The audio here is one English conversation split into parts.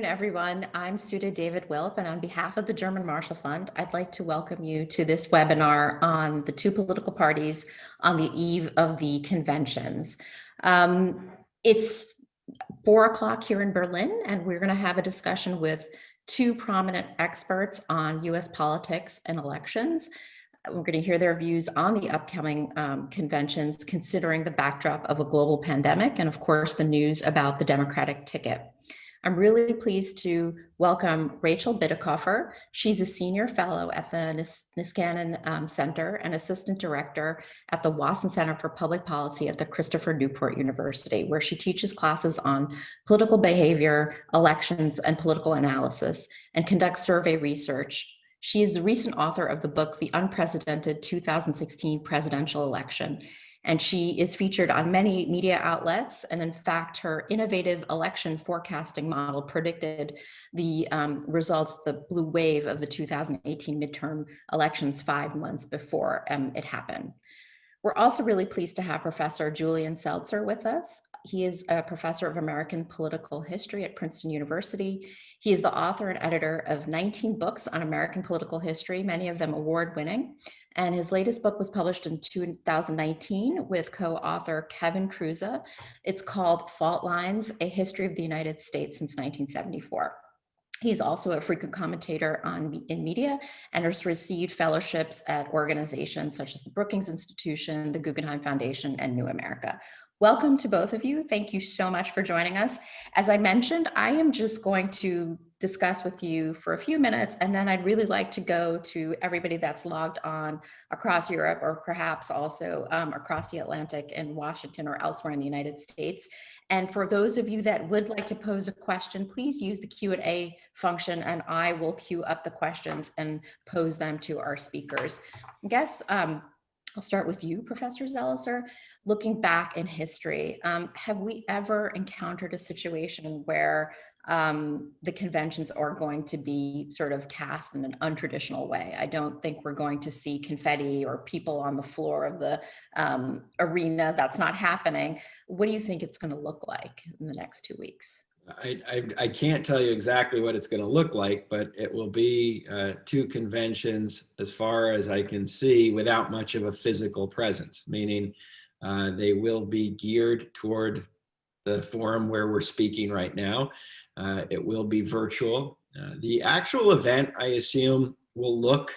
Everyone. I'm Sudha David-Wilp, and on behalf of the German Marshall Fund, I'd like to welcome you to this webinar on the two political parties on the eve of the conventions. It's 4 o'clock here in Berlin, and we're going to have a discussion with two prominent experts on US politics and elections. We're going to hear their views on the upcoming conventions, considering the backdrop of a global pandemic and, of course, the news about the Democratic ticket. I'm really pleased to welcome Rachel Bitecofer. She's a senior fellow at the Niskanen Center and assistant director at the Wason Center for Public Policy at the Christopher Newport University, where she teaches classes on political behavior, elections, and political analysis, and conducts survey research. She is the recent author of the book, The Unprecedented 2016 Presidential Election. And she is featured on many media outlets. And in fact, her innovative election forecasting model predicted the results, the blue wave of the 2018 midterm elections 5 months before it happened. We're also really pleased to have Professor Julian Zelizer with us. He is a professor of American political history at Princeton University. He is the author and editor of 19 books on American political history, many of them award-winning. And his latest book was published in 2019 with co-author Kevin Kruse. It's called Fault Lines, A History of the United States Since 1974. He's also a frequent commentator in media and has received fellowships at organizations such as the Brookings Institution, the Guggenheim Foundation, and New America. Welcome to both of you. Thank you so much for joining us. As I mentioned, I am just going to discuss with you for a few minutes, and then I'd really like to go to everybody that's logged on across Europe, or perhaps also across the Atlantic in Washington or elsewhere in the United States. And for those of you that would like to pose a question, please use the Q&A function, and I will queue up the questions and pose them to our speakers. I guess I'll start with you, Professor Zelizer. Looking back in history, have we ever encountered a situation where the conventions are going to be sort of cast in an untraditional way? I don't think we're going to see confetti or people on the floor of the arena. That's not happening. What do you think it's going to look like in the next 2 weeks? I can't tell you exactly what it's going to look like, but it will be two conventions, as far as I can see, without much of a physical presence, meaning they will be geared toward the forum where we're speaking right now. It will be virtual. The actual event, I assume, will look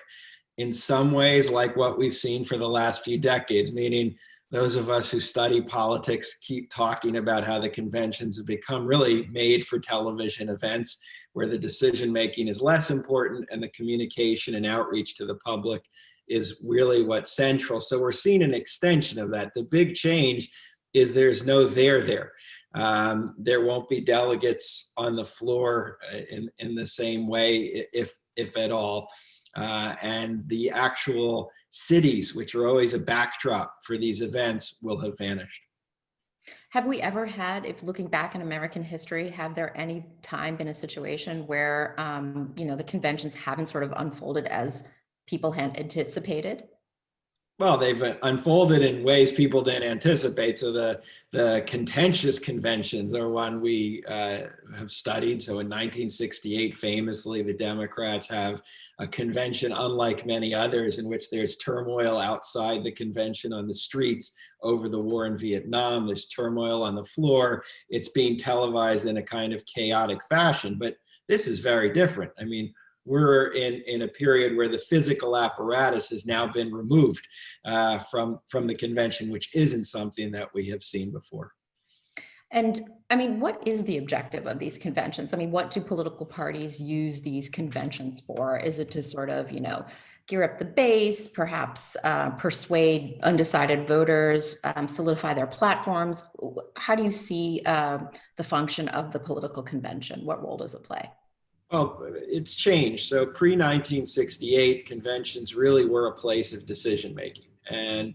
in some ways like what we've seen for the last few decades, meaning those of us who study politics keep talking about how the conventions have become really made for television events where the decision making is less important and the communication and outreach to the public is really what's central. So we're seeing an extension of that. The big change is there's no there. There won't be delegates on the floor in the same way, if at all. And the actual cities, which are always a backdrop for these events, will have vanished. Have we ever had, if looking back in American history, have there any time been a situation where the conventions haven't sort of unfolded as people had anticipated? Well, they've unfolded in ways people didn't anticipate. So the contentious conventions are one we have studied. So in 1968, famously, the Democrats have a convention unlike many others in which there's turmoil outside the convention on the streets over the war in Vietnam. There's turmoil on the floor. It's being televised in a kind of chaotic fashion. But this is very different. I mean, we're in a period where the physical apparatus has now been removed from the convention, which isn't something that we have seen before. And I mean, what is the objective of these conventions? I mean, what do political parties use these conventions for? Is it to sort of, gear up the base, perhaps persuade undecided voters, solidify their platforms? How do you see the function of the political convention? What role does it play? Well, it's changed. So pre-1968, conventions really were a place of decision making. And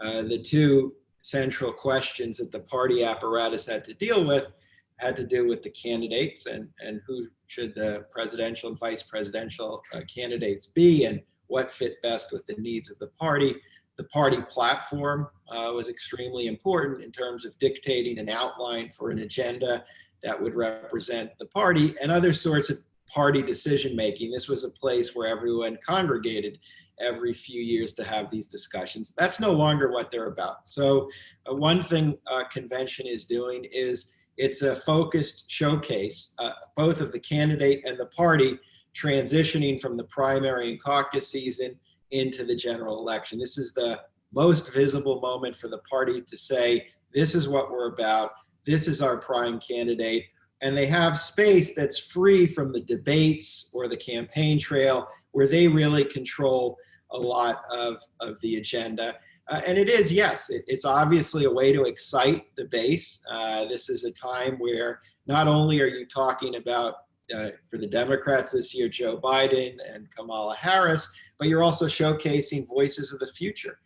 the two central questions that the party apparatus had to deal with had to do with the candidates and who should the presidential and vice presidential candidates be, and what fit best with the needs of the party. The party platform was extremely important in terms of dictating an outline for an agenda that would represent the party, and other sorts of party decision making. This was a place where everyone congregated every few years to have these discussions. That's no longer what they're about. So one thing convention is doing is it's a focused showcase, both of the candidate and the party transitioning from the primary and caucus season into the general election. This is the most visible moment for the party to say, this is what we're about, this is our prime candidate, and they have space that's free from the debates or the campaign trail where they really control a lot of the agenda. And it is, yes, it's obviously a way to excite the base. This is a time where not only are you talking about, for the Democrats this year, Joe Biden and Kamala Harris, but you're also showcasing voices of the future,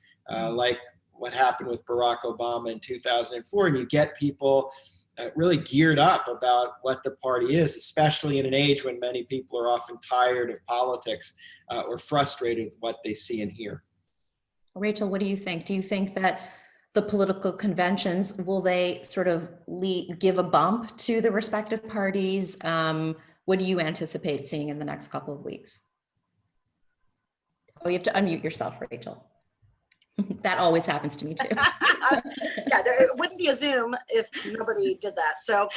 like what happened with Barack Obama in 2004. And you get people really geared up about what the party is, especially in an age when many people are often tired of politics or frustrated with what they see and hear. Rachel, what do you think? Do you think that the political conventions, will they sort of give a bump to the respective parties? What do you anticipate seeing in the next couple of weeks? Oh, you have to unmute yourself, Rachel. That always happens to me too. Yeah, it wouldn't be a Zoom if nobody did that. So,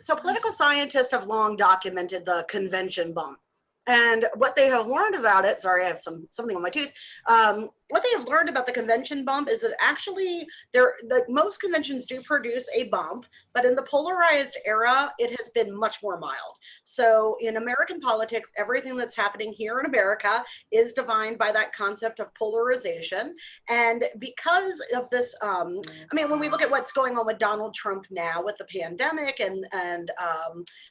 so political scientists have long documented the convention bump. And what they have learned about it, sorry, I have something on my tooth. What they have learned about the convention bump is that actually most conventions do produce a bump, but in the polarized era, it has been much more mild. So in American politics, everything that's happening here in America is defined by that concept of polarization. And because of this, I mean, when we look at what's going on with Donald Trump now with the pandemic and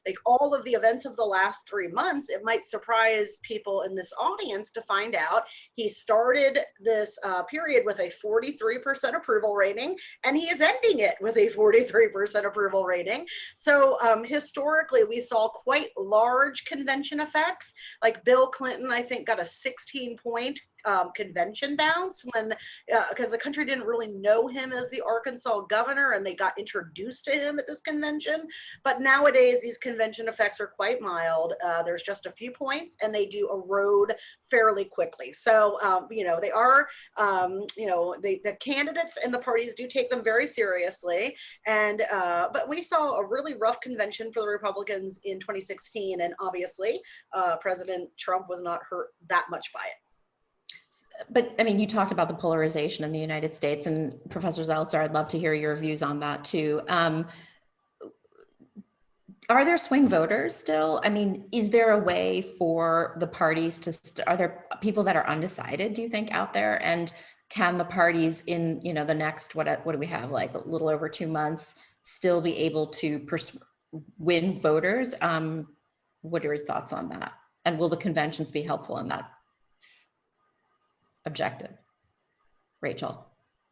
like all of the events of the last 3 months, it might surprise people in this audience to find out he started this period with a 43% approval rating, and he is ending it with a 43% approval rating. So historically, we saw quite large convention effects. Like Bill Clinton, I think, got a 16-point convention bounce when, because the country didn't really know him as the Arkansas governor, and they got introduced to him at this convention. But nowadays, these convention effects are quite mild. There's just a few points, and they do erode fairly quickly. So, you know, they are, you know, the candidates and the parties do take them very seriously. And, but we saw a really rough convention for the Republicans in 2016. And obviously, President Trump was not hurt that much by it. But I mean, you talked about the polarization in the United States, and Professor Zelizer, I'd love to hear your views on that too. Are there swing voters still? I mean, is there a way for the parties to, are there people that are undecided, do you think, out there? And can the parties in, you know, the next, what do we have, like a little over 2 months, still be able to win voters? What are your thoughts on that? And will the conventions be helpful in that objective? Rachel.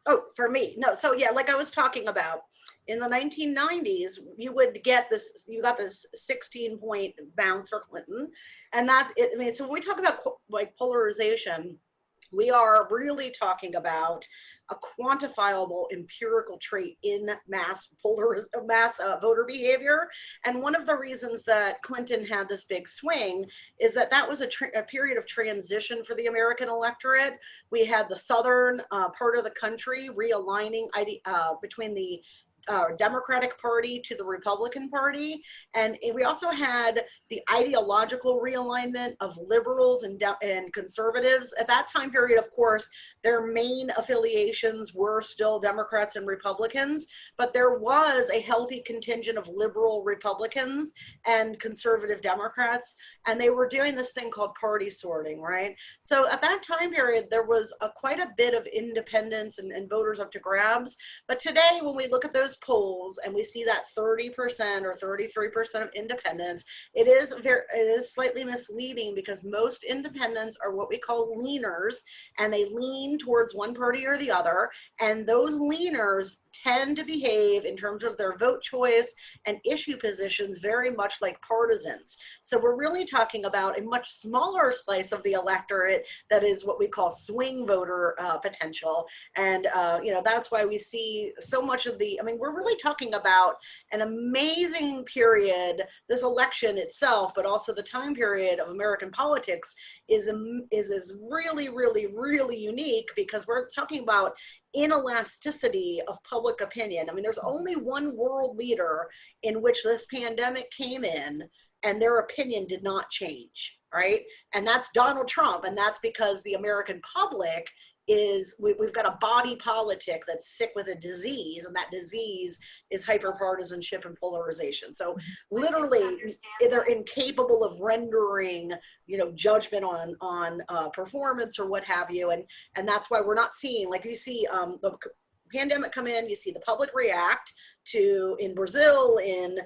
Oh, for me, no. So yeah, like I was talking about, in the 1990s, you would get this, you got this 16-point bounce for Clinton. And that's it. I mean, so when we talk about like polarization, we are really talking about a quantifiable empirical trait in mass voter behavior. And one of the reasons that Clinton had this big swing is that that was a period of transition for the American electorate. We had the southern part of the country realigning between the Democratic Party to the Republican Party. And we also had the ideological realignment of liberals and conservatives. At that time period, of course, their main affiliations were still Democrats and Republicans, but there was a healthy contingent of liberal Republicans and conservative Democrats, and they were doing this thing called party sorting, right? So at that time period, there was quite a bit of independence and voters up to grabs. But today, when we look at those polls and we see that 30% or 33% of independents, it is slightly misleading, because most independents are what we call leaners, and they lean towards one party or the other, and those leaners tend to behave in terms of their vote choice and issue positions very much like partisans. So we're really talking about a much smaller slice of the electorate that is what we call swing voter potential. And, you know, that's why we see so much of the, I mean, we're really talking about an amazing period. This election itself, but also the time period of American politics is really, really, really unique, because we're talking about inelasticity of public opinion. I mean, there's only one world leader in which this pandemic came in and their opinion did not change, right? And that's Donald Trump. And that's because the American public we've got a body politic that's sick with a disease, and that disease is hyperpartisanship and polarization. So literally they're incapable of rendering, judgment on performance or what have you. And that's why we're not seeing, like, you see the pandemic come in, you see the public react to, in Brazil, in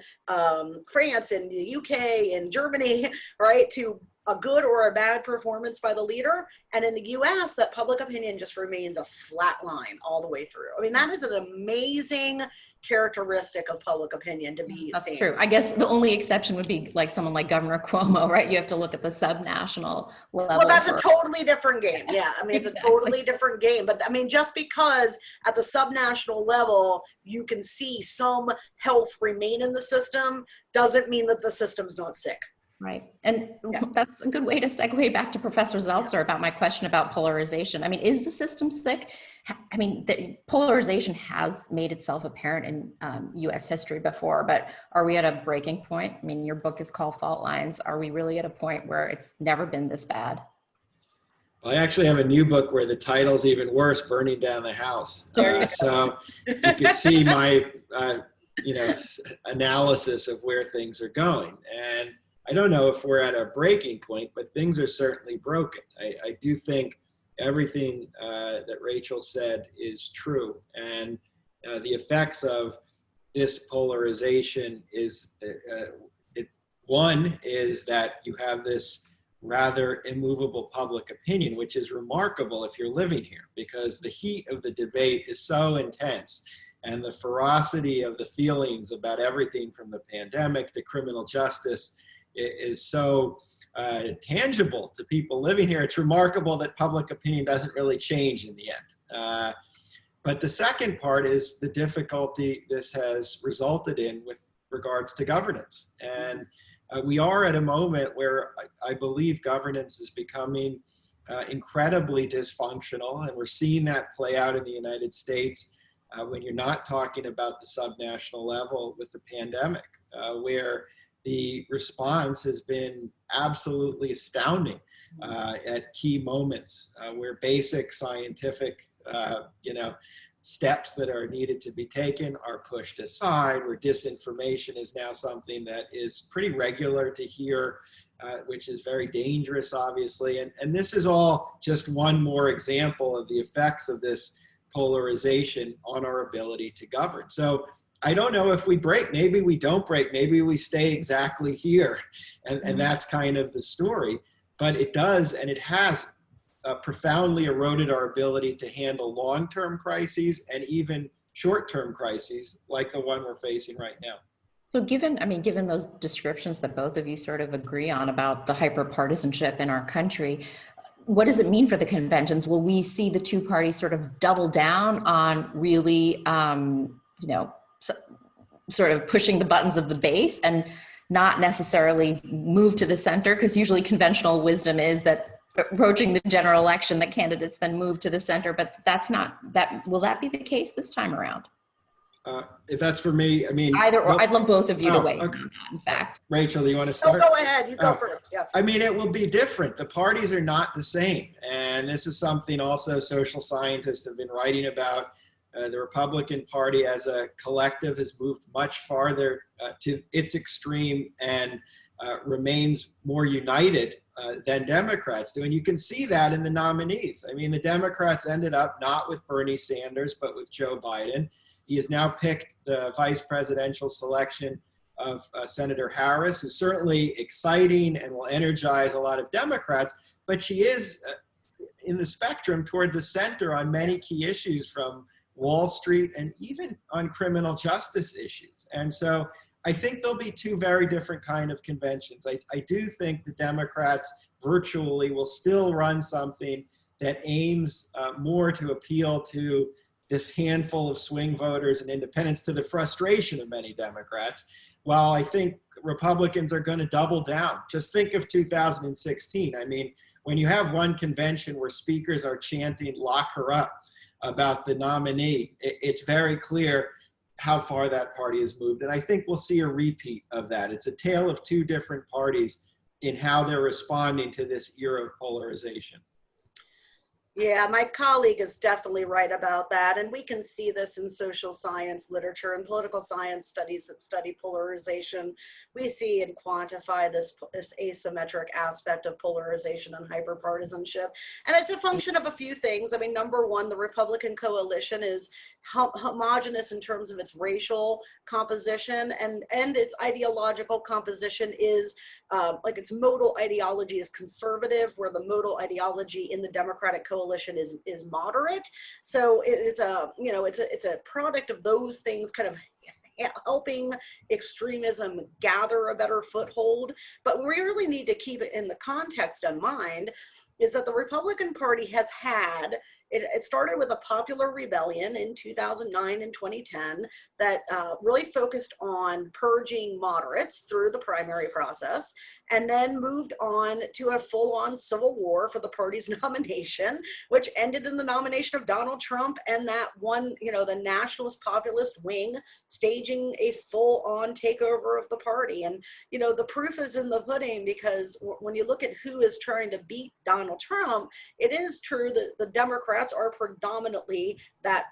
France, in the UK, in Germany, right, to a good or a bad performance by the leader. And in the US, that public opinion just remains a flat line all the way through. I mean, that is an amazing characteristic of public opinion to be That's seen. true. I guess the only exception would be like someone like Governor Cuomo, right? You have to look at the subnational level. Well, that's a totally different game. Yeah, I mean, it's a totally different game. But I mean, just because at the subnational level, you can see some health remain in the system, doesn't mean that the system's not sick. Right. And that's a good way to segue back to Professor Zelizer about my question about polarization. I mean, is the system sick? I mean, the polarization has made itself apparent in US history before, but are we at a breaking point? I mean, your book is called Fault Lines. Are we really at a point where it's never been this bad? Well, I actually have a new book where the title's even worse, Burning Down the House. So you can see my, analysis of where things are going. And I don't know if we're at a breaking point, but things are certainly broken. I do think everything that Rachel said is true. And the effects of this polarization is, one is that you have this rather immovable public opinion, which is remarkable if you're living here, because the heat of the debate is so intense. And the ferocity of the feelings about everything from the pandemic to criminal justice is so tangible to people living here. It's remarkable that public opinion doesn't really change in the end. But the second part is the difficulty this has resulted in with regards to governance. And we are at a moment where I believe governance is becoming incredibly dysfunctional, and we're seeing that play out in the United States when you're not talking about the subnational level with the pandemic, where the response has been absolutely astounding at key moments where basic scientific, steps that are needed to be taken are pushed aside, where disinformation is now something that is pretty regular to hear, which is very dangerous, obviously. And this is all just one more example of the effects of this polarization on our ability to govern. So I don't know if we break, maybe we don't break, maybe we stay exactly here. And that's kind of the story. But it does, and it has profoundly eroded our ability to handle long-term crises and even short-term crises like the one we're facing right now. So given those descriptions that both of you sort of agree on about the hyperpartisanship in our country, what does it mean for the conventions? Will we see the two parties sort of double down on really, sort of pushing the buttons of the base and not necessarily move to the center? Because usually conventional wisdom is that approaching the general election, that candidates then move to the center, but that's not that. Will that be the case this time around? If that's for me, I mean, either or. I'd love both of you to weigh in okay. on that, in fact. Rachel, do you want to start? Go ahead, you go first. Yeah. I mean, it will be different. The parties are not the same. And this is something also social scientists have been writing about. The Republican Party as a collective has moved much farther to its extreme and remains more united than Democrats do. And you can see that in the nominees. I mean, the Democrats ended up not with Bernie Sanders, but with Joe Biden. He has now picked the vice presidential selection of Senator Harris, who's certainly exciting and will energize a lot of Democrats, but she is in the spectrum toward the center on many key issues, from Wall Street and even on criminal justice issues. And so I think there'll be two very different kind of conventions. I do think the Democrats virtually will still run something that aims more to appeal to this handful of swing voters and independents, to the frustration of many Democrats. While I think Republicans are going to double down. Just think of 2016. I mean, when you have one convention where speakers are chanting "lock her up" about the nominee, it's very clear how far that party has moved. And I think we'll see a repeat of that. It's a tale of two different parties in how they're responding to this era of polarization. Yeah, my colleague is definitely right about that. And we can see this in social science literature and political science studies that study polarization. We see and quantify this asymmetric aspect of polarization and hyperpartisanship. And it's a function of a few things. I mean, number one, the Republican coalition is homogenous in terms of its racial composition, and its ideological composition is like its modal ideology is conservative, where the modal ideology in the Democratic coalition is moderate. So it's a, you know, it's a product of those things kind of helping extremism gather a better foothold. But we really need to keep it in the context in mind is that the Republican Party has had, it started with a popular rebellion in 2009 and 2010 that really focused on purging moderates through the primary process, and then moved on to a full-on civil war for the party's nomination, which ended in the nomination of Donald Trump and that one, you know, the nationalist populist wing staging a full-on takeover of the party. And, you know, the proof is in the pudding, because when you look at who is trying to beat Donald Trump, it is true that the Democrats are predominantly that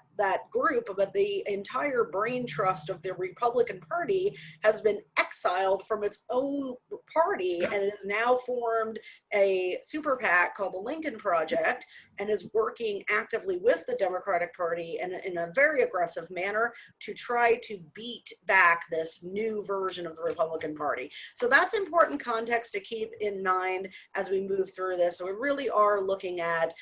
group, but the entire brain trust of the Republican Party has been exiled from its own party, and it has now formed a super PAC called the Lincoln Project, and is working actively with the Democratic Party and in a very aggressive manner to try to beat back this new version of the Republican Party. So that's important context to keep in mind as we move through this. So we really are looking at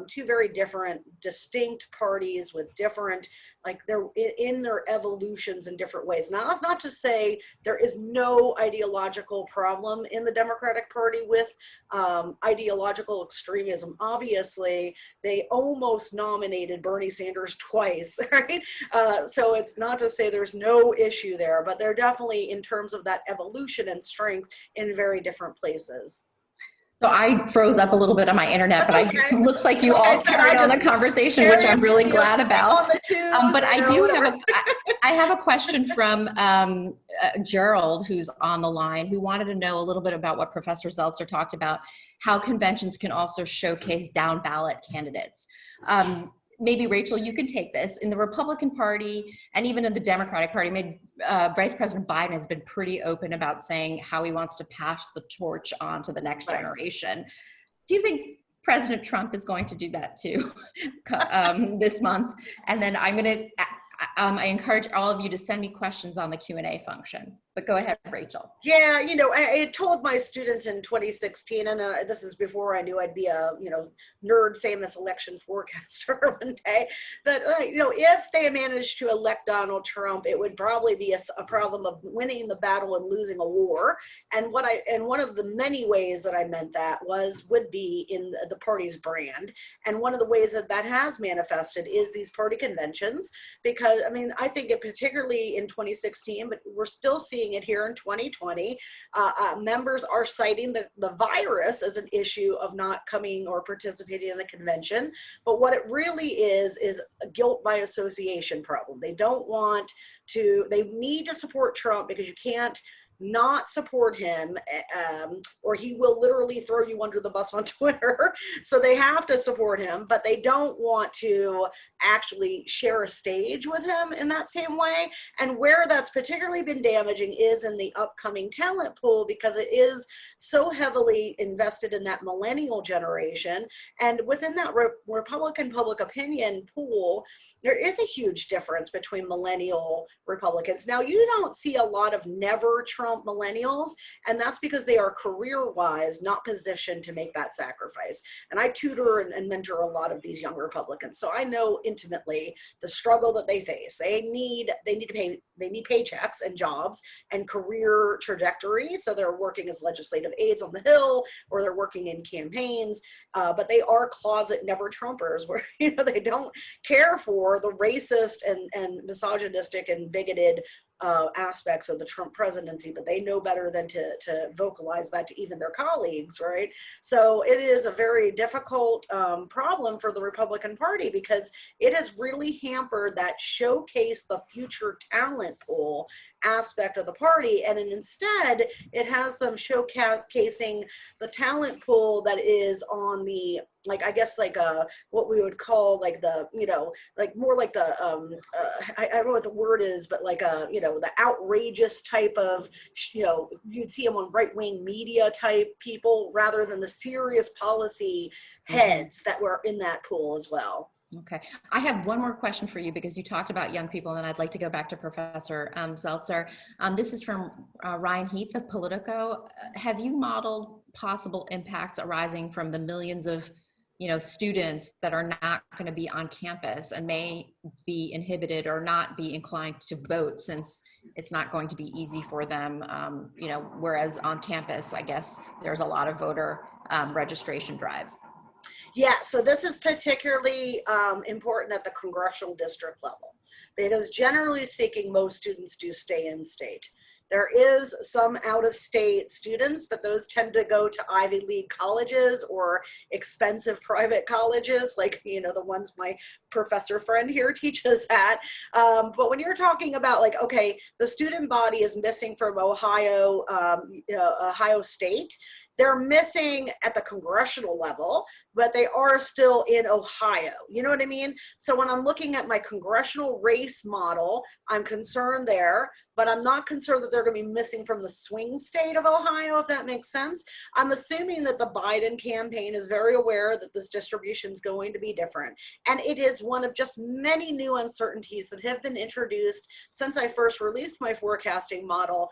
two very different, distinct parties with different, like they're in their evolutions in different ways. Now, that's not to say there is no ideological problem in the Democratic Party with ideological extremism. Obviously, they almost nominated Bernie Sanders twice, right? So it's not to say there's no issue there, but they're definitely, in terms of that evolution and strength, in very different places. So I froze up a little bit on my internet, That's but okay. it looks like you Like I all said, carried on the conversation, which I'm really glad about. But I do have I have a question from Gerald, who's on the line, who wanted to know a little bit about what Professor Zelizer talked about, how conventions can also showcase down ballot candidates. Maybe Rachel, you can take this. In the Republican Party and even in the Democratic Party, Vice President Biden has been pretty open about saying how he wants to pass the torch on to the next generation. Do you think President Trump is going to do that too this month? And then I'm going to, I encourage all of you to send me questions on the Q&A function. But go ahead, Rachel. Yeah, you know, I told my students in 2016, and this is before I knew I'd be a, you know, nerd famous election forecaster one day, that, you know, if they managed to elect Donald Trump, it would probably be a problem of winning the battle and losing a war. And one of the many ways that I meant that would be in the party's brand. And one of the ways that has manifested is these party conventions, because, I mean, I think it particularly in 2016, but we're still seeing it here in 2020. Members are citing the virus as an issue of not coming or participating in the convention. But what it really is a guilt by association problem. They don't want to, they need to support Trump because you can't not support him, or he will literally throw you under the bus on Twitter. So they have to support him, but they don't want to actually share a stage with him in that same way. And where that's particularly been damaging is in the upcoming talent pool, because it is so heavily invested in that millennial generation. And within that Republican public opinion pool, there is a huge difference between millennial Republicans. Now, you don't see a lot of never Trump Trump millennials, and that's because they are career-wise not positioned to make that sacrifice. And I tutor and mentor a lot of these young Republicans, so I know intimately the struggle that they face. They need paychecks and jobs and career trajectory, so they're working as legislative aides on the Hill, or they're working in campaigns, but they are closet never Trumpers, where they don't care for the racist and misogynistic and bigoted aspects of the Trump presidency, but they know better than to vocalize that to even their colleagues, right? So it is a very difficult problem for the Republican Party, because it has really hampered that showcase the future talent pool aspect of the party, and instead it has them showcasing the talent pool that is on the, like, I guess, like what we would call like the, like more like the I don't know what the word is, but like the outrageous type of, you'd see them on right-wing media type people, rather than the serious policy heads that were in that pool as well. Okay. I have one more question for you, because you talked about young people, and I'd like to go back to Professor Zelizer. This is from Ryan Heath of Politico. Have you modeled possible impacts arising from the millions of students that are not going to be on campus and may be inhibited or not be inclined to vote, since it's not going to be easy for them, whereas on campus, I guess there's a lot of voter registration drives? Yeah, so this is particularly important at the congressional district level, because generally speaking, most students do stay in state. There is some out-of-state students, but those tend to go to Ivy League colleges or expensive private colleges, like the ones my professor friend here teaches at. But when you're talking about, like, okay, the student body is missing from Ohio State. They're missing at the congressional level, but they are still in Ohio. You know what I mean? So when I'm looking at my congressional race model, I'm concerned there, but I'm not concerned that they're going to be missing from the swing state of Ohio, if that makes sense. I'm assuming that the Biden campaign is very aware that this distribution is going to be different. And it is one of just many new uncertainties that have been introduced since I first released my forecasting model,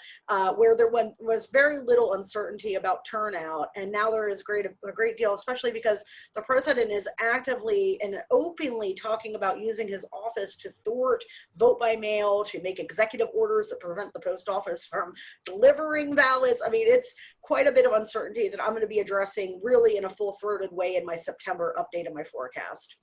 where there was very little uncertainty about turnout. And now there is a great deal, especially because the president is actively and openly talking about using his office to thwart vote by mail, to make executive orders that prevent the post office from delivering ballots. I mean, it's quite a bit of uncertainty that I'm going to be addressing really in a full-throated way in my September update of my forecast.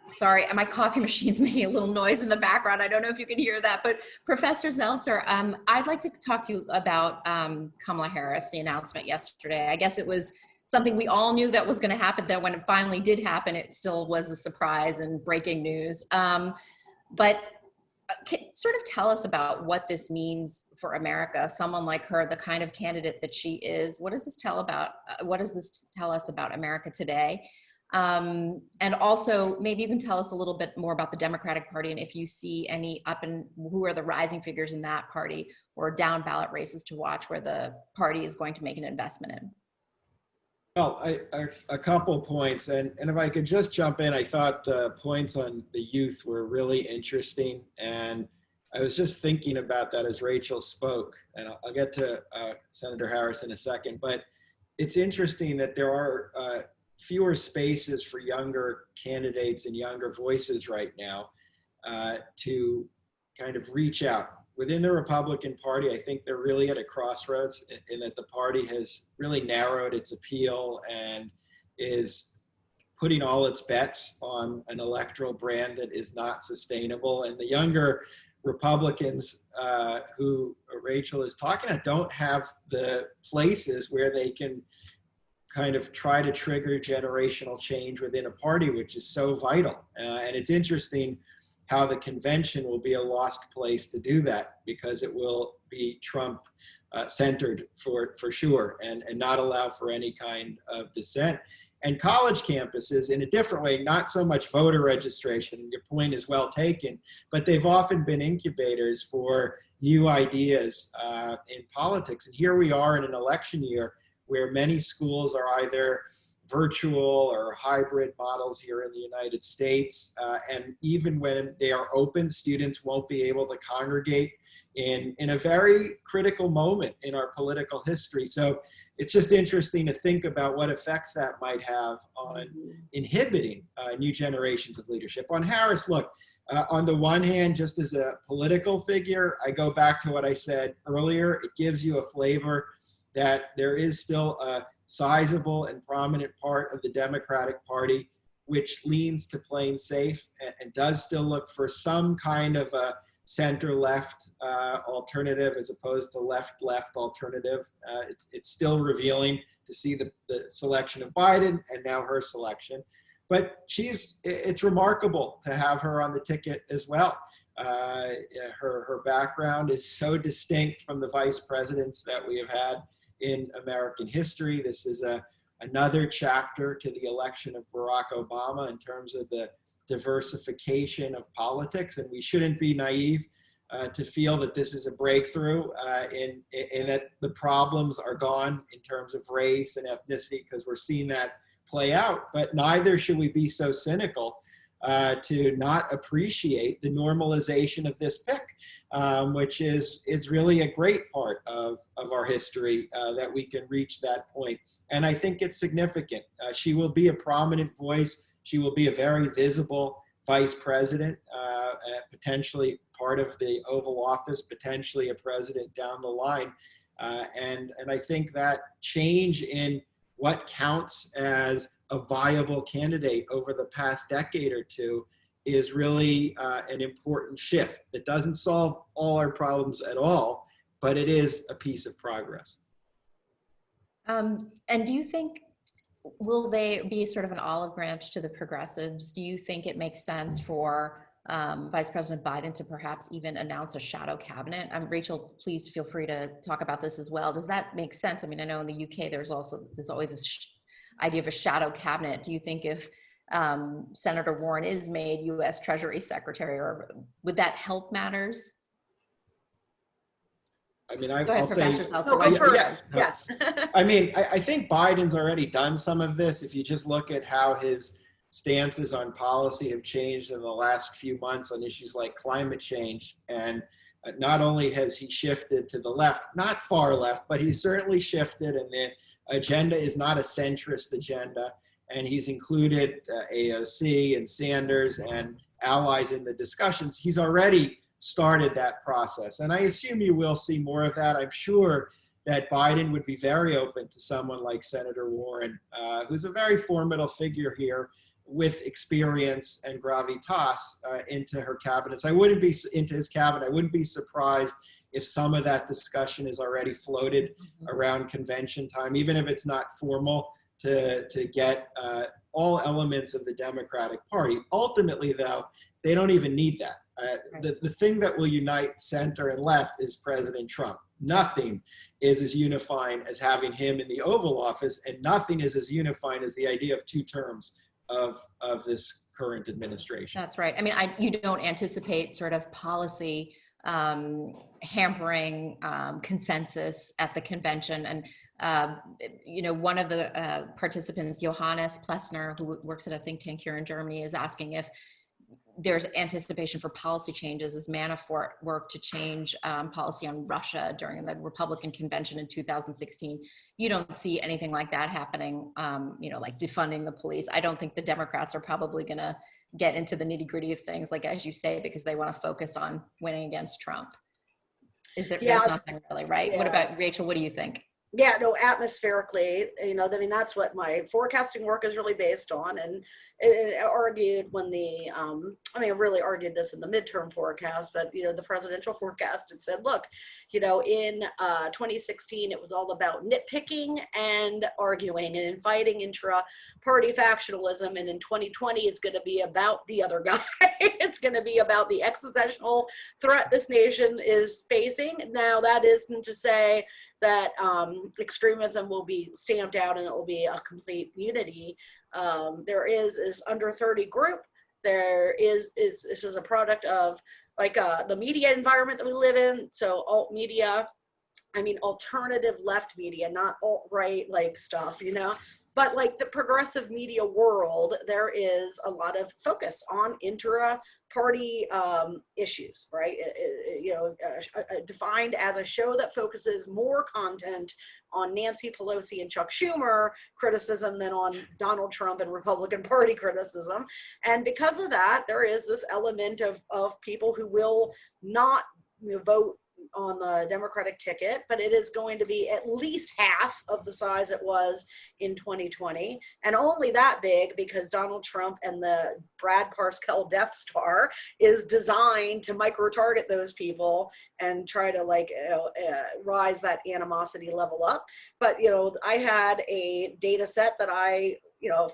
Sorry, my coffee machine's making a little noise in the background. I don't know if you can hear that, but Professor Zelizer, I'd like to talk to you about Kamala Harris, the announcement yesterday. I guess it was something we all knew that was going to happen, that when it finally did happen, it still was a surprise and breaking news. But sort of tell us about what this means for America, someone like her, the kind of candidate that she is. What does this tell us about America today? And also maybe you can tell us a little bit more about the Democratic Party, and if you see any who are the rising figures in that party, or down ballot races to watch where the party is going to make an investment in. Well, a couple points, and if I could just jump in, I thought the points on the youth were really interesting, and I was just thinking about that as Rachel spoke, and I'll get to Senator Harris in a second, but it's interesting that there are fewer spaces for younger candidates and younger voices right now to kind of reach out. Within the Republican Party, I think they're really at a crossroads in that the party has really narrowed its appeal and is putting all its bets on an electoral brand that is not sustainable. And the younger Republicans who Rachel is talking about don't have the places where they can kind of try to trigger generational change within a party, which is so vital. And it's interesting how the convention will be a lost place to do that, because it will be Trump centered for sure, and not allow for any kind of dissent. And college campuses, in a different way, not so much voter registration, your point is well taken, but they've often been incubators for new ideas in politics. And here we are in an election year where many schools are either virtual or hybrid models here in the United States. And even when they are open, students won't be able to congregate in a very critical moment in our political history. So it's just interesting to think about what effects that might have on inhibiting new generations of leadership. On Harris, look, on the one hand, just as a political figure, I go back to what I said earlier. It gives you a flavor that there is still a sizable and prominent part of the Democratic Party which leans to playing safe and does still look for some kind of a center-left alternative as opposed to left-left alternative. It's still revealing to see the selection of Biden and now her selection. But it's remarkable to have her on the ticket as well. Her background is so distinct from the vice presidents that we have had in American history. This is another chapter to the election of Barack Obama in terms of the diversification of politics, and we shouldn't be naive to feel that this is a breakthrough in that the problems are gone in terms of race and ethnicity, because we're seeing that play out. But neither should we be so cynical to not appreciate the normalization of this pick, which is really a great part of our history that we can reach that point. And I think it's significant. She will be a prominent voice. She will be a very visible vice president, potentially part of the Oval Office, potentially a president down the line. And I think that change in what counts as a viable candidate over the past decade or two is really an important shift that doesn't solve all our problems at all, but it is a piece of progress. And do you think, will they be sort of an olive branch to the progressives? Do you think it makes sense for Vice President Biden to perhaps even announce a shadow cabinet? Rachel, please feel free to talk about this as well. Does that make sense? I mean, I know in the UK there's always this idea of a shadow cabinet. Do you think if Senator Warren is made U.S. Treasury Secretary, or would that help matters? I mean, I'll say, yes. I mean, I think Biden's already done some of this. If you just look at how his stances on policy have changed in the last few months on issues like climate change. And not only has he shifted to the left, not far left, but he's certainly shifted, and the agenda is not a centrist agenda. And he's included AOC and Sanders and allies in the discussions. He's already started that process. And I assume you will see more of that. I'm sure that Biden would be very open to someone like Senator Warren, who's a very formidable figure here with experience and gravitas into her cabinets. Into his cabinet. I wouldn't be surprised if some of that discussion is already floated around convention time, even if it's not formal, to get all elements of the Democratic Party. Ultimately, though, they don't even need that. The thing that will unite center and left is President Trump. Nothing is as unifying as having him in the Oval Office, and nothing is as unifying as the idea of 2 terms of this current administration. That's right. I mean, you don't anticipate sort of policy hampering consensus at the convention. And, one of the participants, Johannes Plessner, who works at a think tank here in Germany, is asking if there's anticipation for policy changes as Manafort worked to change policy on Russia during the Republican convention in 2016. You don't see anything like that happening, like defunding the police. I don't think the Democrats are probably going to get into the nitty gritty of things, like, as you say, because they want to focus on winning against Trump. There's nothing really, right? Yeah. What about Rachel? What do you think? Yeah, no, atmospherically, I mean, that's what my forecasting work is really based on. And it argued when I really argued this in the midterm forecast, but, the presidential forecast, it said, look, in 2016, it was all about nitpicking and arguing and inviting intra-party factionalism. And in 2020, it's going to be about the other guy. It's going to be about the existential threat this nation is facing. Now, that isn't to say that extremism will be stamped out and it will be a complete unity. There is under 30 group. This is a product of the media environment that we live in. So alt media, I mean, alternative left media, not alt-right like stuff, But like the progressive media world, there is a lot of focus on intra-party issues, right? Defined as a show that focuses more content on Nancy Pelosi and Chuck Schumer criticism than on Donald Trump and Republican Party criticism. And because of that, there is this element of people who will not vote on the Democratic ticket, but it is going to be at least half of the size it was in 2020, and only that big because Donald Trump and the Brad Parscale Death Star is designed to micro-target those people and try to rise that animosity level up. But I had a data set that a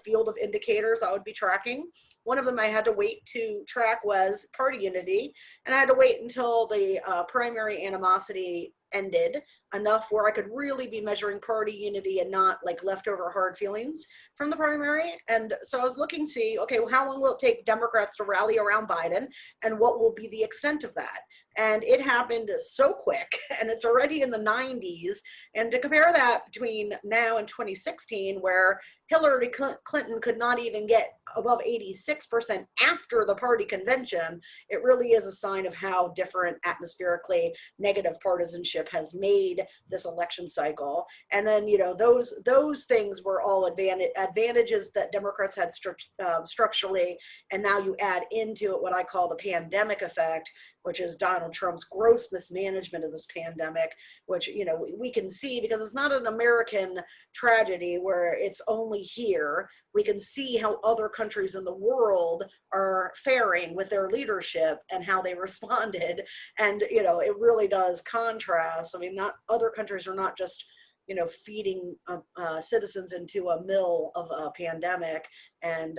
field of indicators I would be tracking. One of them I had to wait to track was party unity, and I had to wait until the primary animosity ended enough where I could really be measuring party unity and not like leftover hard feelings from the primary. And so I was looking to see, okay, well, how long will it take Democrats to rally around Biden, and what will be the extent of that? And it happened so quick, and it's already in the 90s. And to compare that between now and 2016, where Hillary Clinton could not even get above 86% after the party convention, it really is a sign of how different atmospherically negative partisanship has made this election cycle. And then, those things were all advantages that Democrats had structurally. And now you add into it what I call the pandemic effect, which is Donald Trump's gross mismanagement of this pandemic, which, we can see because it's not an American tragedy where it's only here. We can see how other countries in the world are faring with their leadership and how they responded. And, it really does contrast. I mean, not other countries are not just, feeding citizens into a mill of a pandemic and,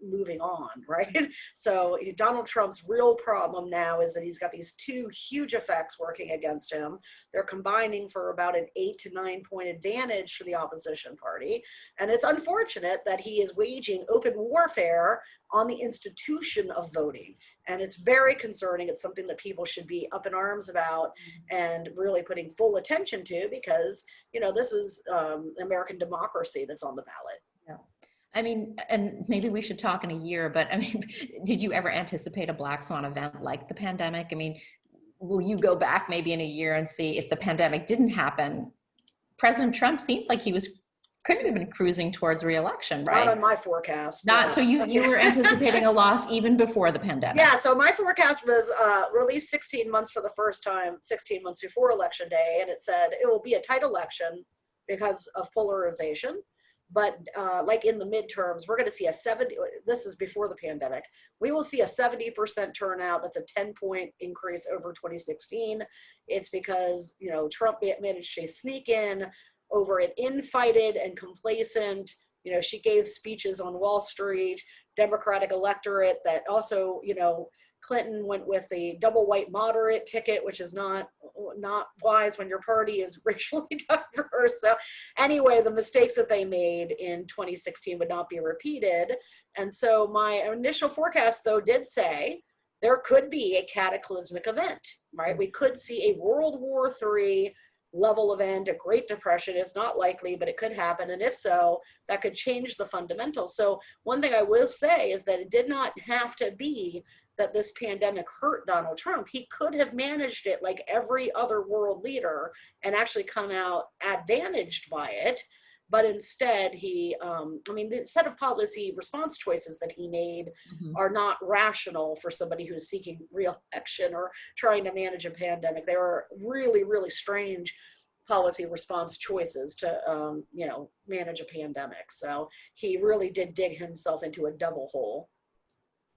moving on, right? So Donald Trump's real problem now is that he's got these two huge effects working against him. They're combining for about an 8 to 9 point advantage for the opposition party. And it's unfortunate that he is waging open warfare on the institution of voting. And it's very concerning. It's something that people should be up in arms about and really putting full attention to, because, this is American democracy that's on the ballot. Yeah. I mean, and maybe we should talk in a year, but I mean, did you ever anticipate a black swan event like the pandemic? I mean, will you go back maybe in a year and see if the pandemic didn't happen? President Trump seemed like he couldn't have been cruising towards re-election, right? Not on my forecast. Not, so you were anticipating a loss even before the pandemic. Yeah, so my forecast was released 16 months for the first time, 16 months before election day, and it said it will be a tight election because of polarization. But like in the midterms, we're going to see this is before the pandemic, we will see a 70% turnout. That's a 10-point increase over 2016. It's because, Trump managed to sneak in over an infighted and complacent, she gave speeches on Wall Street, Democratic electorate that also, Clinton went with the double white moderate ticket, which is not wise when your party is racially diverse. So anyway, the mistakes that they made in 2016 would not be repeated. And so my initial forecast, though, did say there could be a cataclysmic event, right? We could see a World War III level event, a Great Depression. Is not likely, but it could happen. And if so, that could change the fundamentals. So one thing I will say is that it did not have to be that this pandemic hurt Donald Trump. He could have managed it like every other world leader and actually come out advantaged by it. But instead, the set of policy response choices that he made are not rational for somebody who's seeking re-election or trying to manage a pandemic. They were really, really strange policy response choices to, manage a pandemic. So he really did dig himself into a double hole.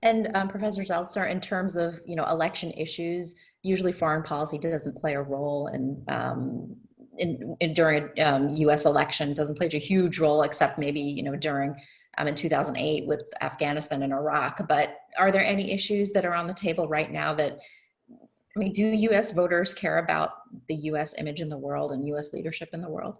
And Professor Zelizer, in terms of, election issues, usually foreign policy doesn't play a role during a U.S. election, doesn't play a huge role, except maybe, during in 2008 with Afghanistan and Iraq. But are there any issues that are on the table right now that, do U.S. voters care about the U.S. image in the world and U.S. leadership in the world?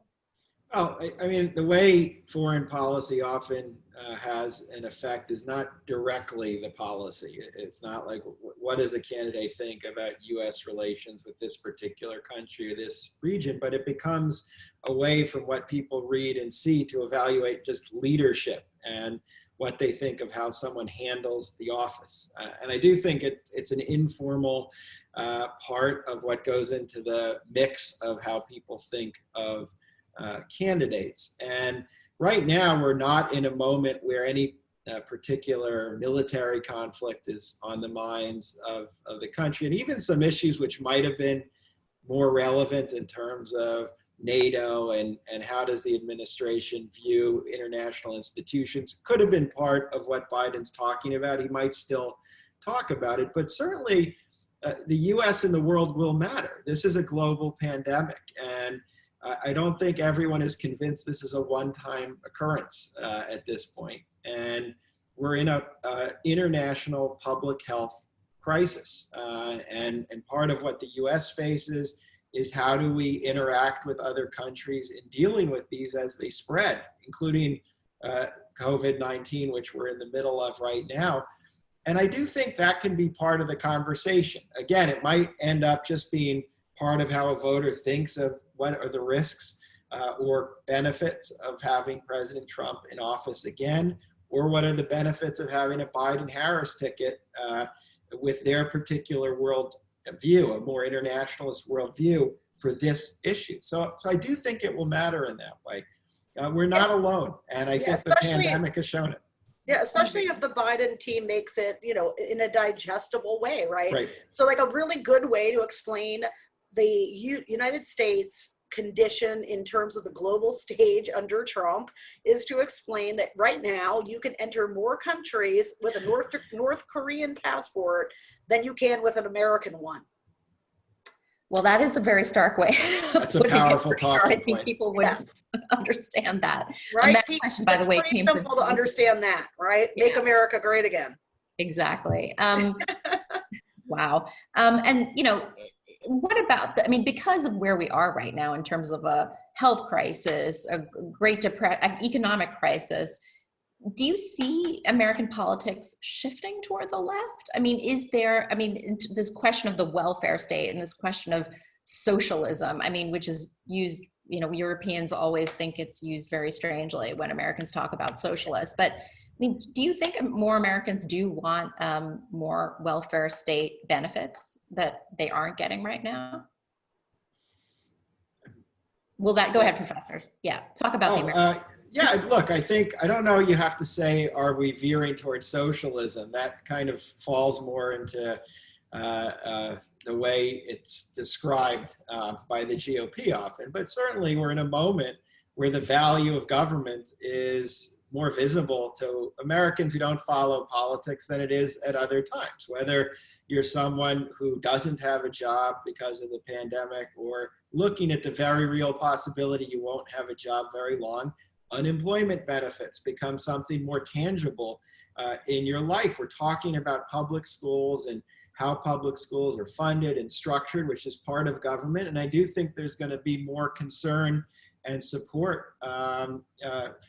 Well, I mean, the way foreign policy often has an effect is not directly the policy. It's not like, what does a candidate think about US relations with this particular country or this region, but it becomes a way from what people read and see to evaluate just leadership and what they think of how someone handles the office. And I do think it's an informal part of what goes into the mix of how people think of candidates. And right now, we're not in a moment where any particular military conflict is on the minds of the country. And even some issues which might have been more relevant in terms of NATO and how does the administration view international institutions could have been part of what Biden's talking about. He might still talk about it, but certainly the US and the world will matter. This is a global pandemic, and I don't think everyone is convinced this is a one-time occurrence at this point. And we're in a international public health crisis. And part of what the US faces is how do we interact with other countries in dealing with these as they spread, including COVID-19, which we're in the middle of right now. And I do think that can be part of the conversation. Again, it might end up just being part of how a voter thinks of what are the risks or benefits of having President Trump in office again, or what are the benefits of having a Biden-Harris ticket with their particular world view, a more internationalist worldview for this issue. So I do think it will matter in that way. We're not alone, and I think the pandemic has shown it. Yeah, especially if the Biden team makes it, in a digestible way, right? Right. So like a really good way to explain the United States condition in terms of the global stage under Trump is to explain that right now you can enter more countries with a North Korean passport than you can with an American one. Well, that is a very stark way. That's a powerful talking point. I think people would understand that. Right. And that question, by the way, came from simple to understand that, right? Yeah. Make America great again. Exactly. Wow. And what about because of where we are right now in terms of a health crisis, a great economic crisis, do you see American politics shifting toward the left? Is there, this question of the welfare state and this question of socialism, which is used, Europeans always think it's used very strangely when Americans talk about socialists, but do you think more Americans do want more welfare state benefits that they aren't getting right now? Go ahead, professor. Yeah, talk about the American. Yeah, look, I don't know, you have to say, are we veering towards socialism? That kind of falls more into the way it's described by the GOP often. But certainly we're in a moment where the value of government is more visible to Americans who don't follow politics than it is at other times, whether you're someone who doesn't have a job because of the pandemic or looking at the very real possibility you won't have a job very long. Unemployment benefits become something more tangible in your life. We're talking about public schools and how public schools are funded and structured, which is part of government. And I do think there's going to be more concern and support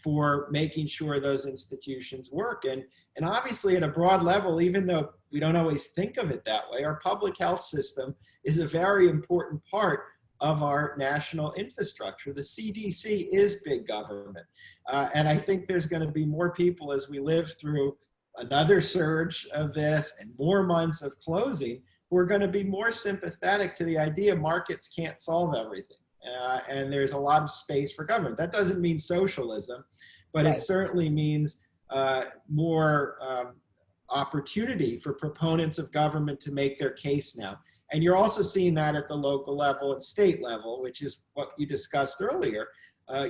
for making sure those institutions work. And obviously at a broad level, even though we don't always think of it that way, our public health system is a very important part of our national infrastructure. The CDC is big government. And I think there's going to be more people as we live through another surge of this and more months of closing who are going to be more sympathetic to the idea markets can't solve everything. And there's a lot of space for government. That doesn't mean socialism, but It certainly means more opportunity for proponents of government to make their case now. And you're also seeing that at the local level and state level, which is what you discussed earlier.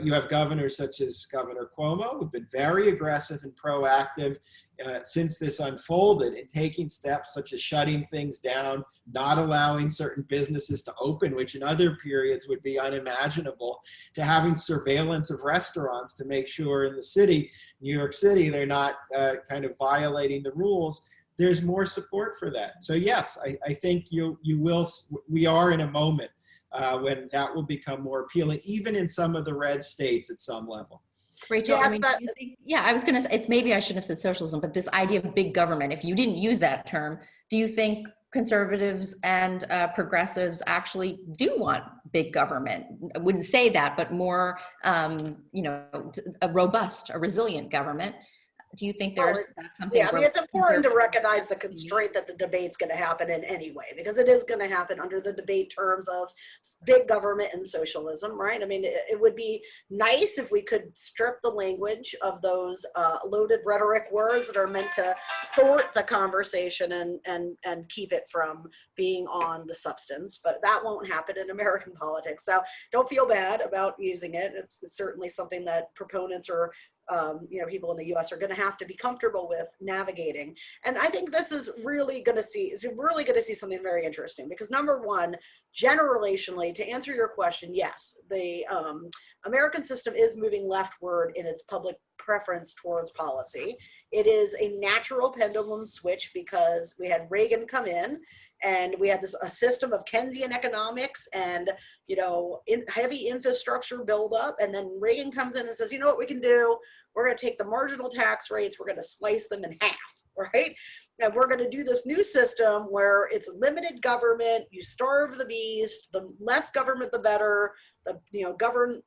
You have governors such as Governor Cuomo, who've been very aggressive and proactive since this unfolded in taking steps such as shutting things down, not allowing certain businesses to open, which in other periods would be unimaginable, to having surveillance of restaurants to make sure in the city, New York City, they're not kind of violating the rules. There's more support for that. So yes, I think we are in a moment when that will become more appealing, even in some of the red states at some level. Rachel, Yes, I mean, but do you think, yeah, I was going to say, it's maybe I shouldn't have said socialism, but this idea of big government, if you didn't use that term, do you think conservatives and progressives actually do want big government? I wouldn't say that, but more, you know, a robust, a resilient government. Do you think well, that's something? yeah, I mean, it's important to recognize the conservatives- constraint that the debate's going to happen in anyway, because it is going to happen under the debate terms of big government and socialism, right? I mean, it would be nice if we could strip the language of those loaded rhetoric words that are meant to thwart the conversation and keep it from being on the substance, but that won't happen in American politics. So don't feel bad about using it. It's certainly something that proponents or you know, people in the US are going to have to be comfortable with navigating. And I think this is really going to see something very interesting, because number one, generationally, to answer your question, yes, the American system is moving leftward in its public preference towards policy. It is a natural pendulum switch because we had Reagan come in, and we had a system of Keynesian economics and, you know, heavy infrastructure buildup. And then Reagan comes in and says, you know what we can do? We're going to take the marginal tax rates, we're going to slice them in half, right? And we're going to do this new system where it's limited government, you starve the beast, the less government, the better. The, you know, government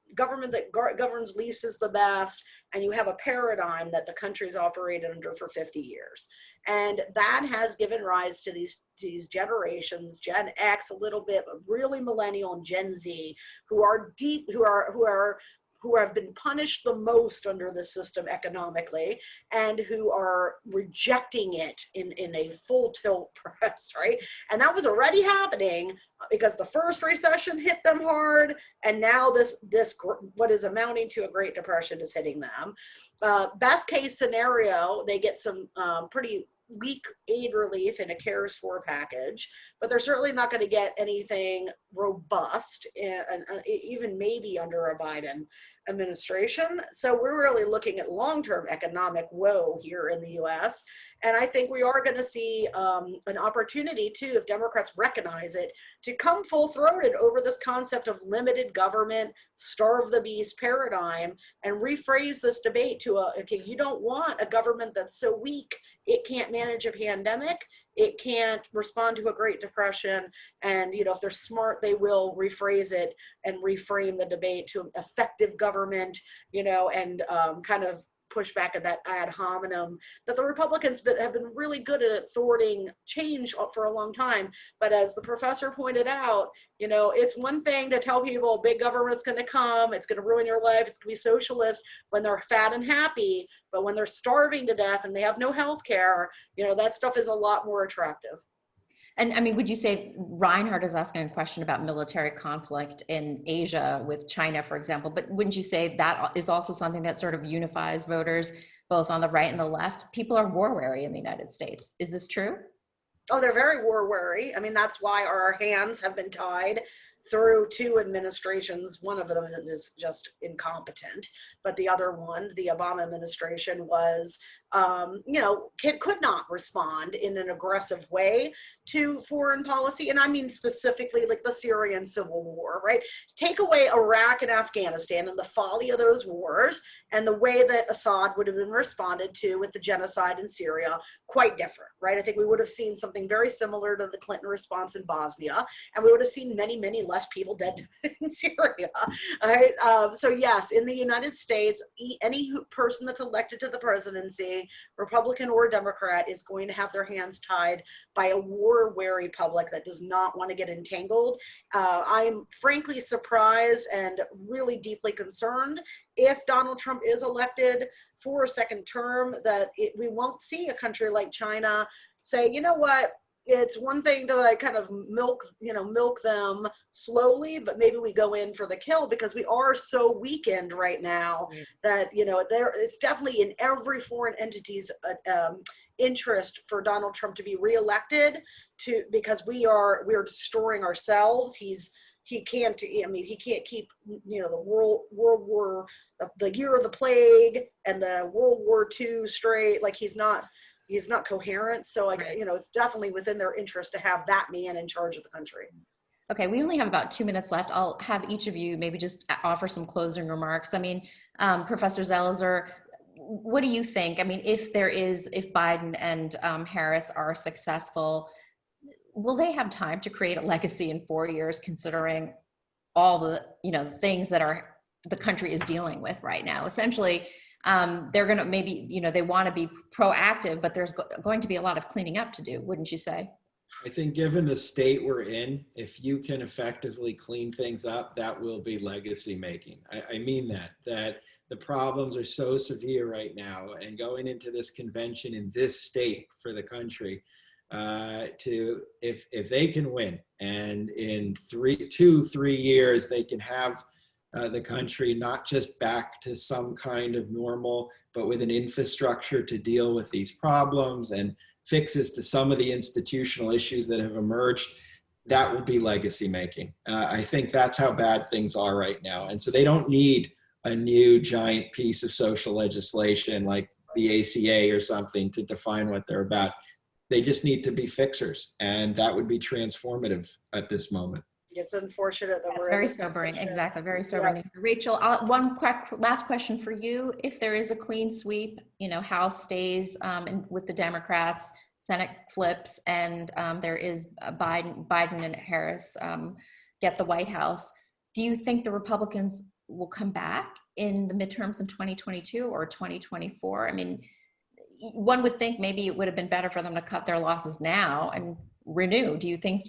that governs least is the best, and you have a paradigm that the country's operated under for 50 years. And that has given rise to these generations, Gen X, a little bit, but really millennial and Gen Z, who have been punished the most under the system economically, and who are rejecting it in a full tilt press, right? And that was already happening because the first recession hit them hard, and now this what is amounting to a Great Depression is hitting them. Best case scenario, they get some pretty weak aid relief in a CARES 4 package, but they're certainly not going to get anything robust, and even maybe under a Biden administration. So we're really looking at long-term economic woe here in the US. And I think we are going to see an opportunity too, if Democrats recognize it, to come full-throated over this concept of limited government, starve the beast paradigm, and rephrase this debate to okay, you don't want a government that's so weak it can't manage a pandemic, it can't respond to a Great Depression, and you know, if they're smart, they will rephrase it and reframe the debate to effective government, you know, and kind of push back at that ad hominem that the Republicans have been really good at thwarting change for a long time. But as the professor pointed out, you know, it's one thing to tell people big government's going to come, it's going to ruin your life, it's going to be socialist when they're fat and happy, but when they're starving to death and they have no health care, you know, that stuff is a lot more attractive. And I mean, would you say Reinhardt is asking a question about military conflict in Asia with China, for example, but wouldn't you say that is also something that sort of unifies voters both on the right and the left? People are war weary in the United States. Is this true? Oh, they're very war weary. I mean, that's why our hands have been tied through 2 administrations. One of them is just incompetent, but the other one, the Obama administration, was, you know, could not respond in an aggressive way to foreign policy. And I mean specifically like the Syrian civil war, right? Take away Iraq and Afghanistan and the folly of those wars and the way that Assad would have been responded to with the genocide in Syria, quite different, right? I think we would have seen something very similar to the Clinton response in Bosnia, and we would have seen many, many less people dead in Syria. Right? So yes, in the United States, any person that's elected to the presidency, Republican or Democrat, is going to have their hands tied by a war-weary public that does not want to get entangled. I'm frankly surprised and really deeply concerned if Donald Trump is elected for a second term that we won't see a country like China say, you know what, it's one thing to like kind of milk them slowly, but maybe we go in for the kill, because we are so weakened right now that, you know, it's definitely in every foreign entity's interest for Donald Trump to be reelected, because we're destroying ourselves. He can't keep, you know, the World War, the year of the plague and the World War II straight. Like he's not coherent. So like, you know, it's definitely within their interest to have that man in charge of the country. Okay, we only have about 2 minutes left. I'll have each of you maybe just offer some closing remarks. I mean, Professor Zelizer, what do you think? I mean, if Biden and Harris are successful, will they have time to create a legacy in 4 years, considering all the, things that the country is dealing with right now? Essentially, they're going to maybe, they want to be proactive, but there's going to be a lot of cleaning up to do, wouldn't you say? I think given the state we're in, if you can effectively clean things up, that will be legacy making. I mean that the problems are so severe right now, and going into this convention in this state for the country, if they can win, and in 3 years, they can have the country not just back to some kind of normal, but with an infrastructure to deal with these problems and fixes to some of the institutional issues that have emerged, that will be legacy making. I think that's how bad things are right now. And so they don't need a new giant piece of social legislation like the ACA or something to define what they're about. They just need to be fixers, and that would be transformative at this moment. It's unfortunate that That's very sobering. Exactly, very sobering. Yeah. Rachel, one quick last question for you. If there is a clean sweep, House stays with the Democrats, Senate flips, and there is Biden and Harris get the White House, do you think the Republicans will come back in the midterms in 2022 or 2024? I mean, one would think maybe it would have been better for them to cut their losses now and renew. Do you think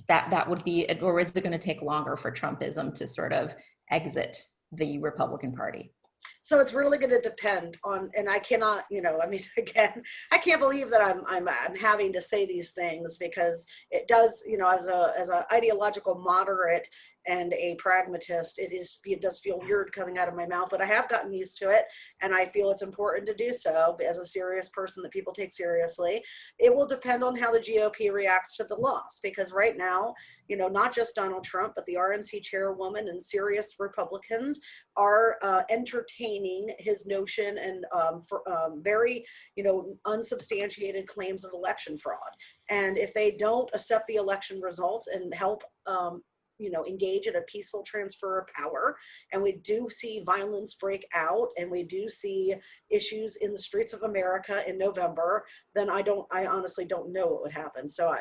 that would be, or is it going to take longer for Trumpism to sort of exit the Republican Party? So it's really going to depend on, and I cannot, again, I can't believe that I'm having to say these things, because it does, as a ideological moderate and a pragmatist, it does feel weird coming out of my mouth, but I have gotten used to it, and I feel it's important to do so as a serious person that people take seriously. It will depend on how the GOP reacts to the loss, because right now, not just Donald Trump, but the RNC chairwoman and serious Republicans are entertaining his notion and very, unsubstantiated claims of election fraud. And if they don't accept the election results and help engage in a peaceful transfer of power, and we do see violence break out, and we do see issues in the streets of America in November, then I honestly don't know what would happen. So,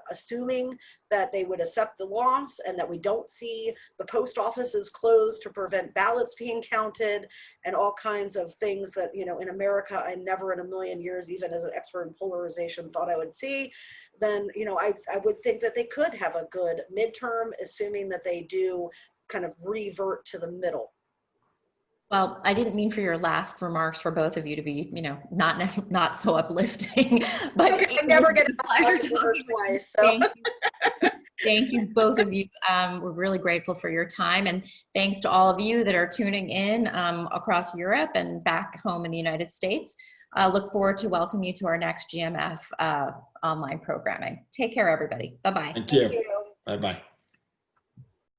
assuming that they would accept the loss and that we don't see the post offices closed to prevent ballots being counted and all kinds of things that, in America, I never in a million years, even as an expert in polarization, thought I would see, then, I would think that they could have a good midterm, assuming that they do kind of revert to the middle. Well, I didn't mean for your last remarks for both of you to be, not so uplifting, but okay, I never get a pleasure talking twice. So. Thank you, both of you. We're really grateful for your time, and thanks to all of you that are tuning in across Europe and back home in the United States. Look forward to welcoming you to our next GMF online programming. Take care, everybody. Bye-bye. Thank you. Bye-bye.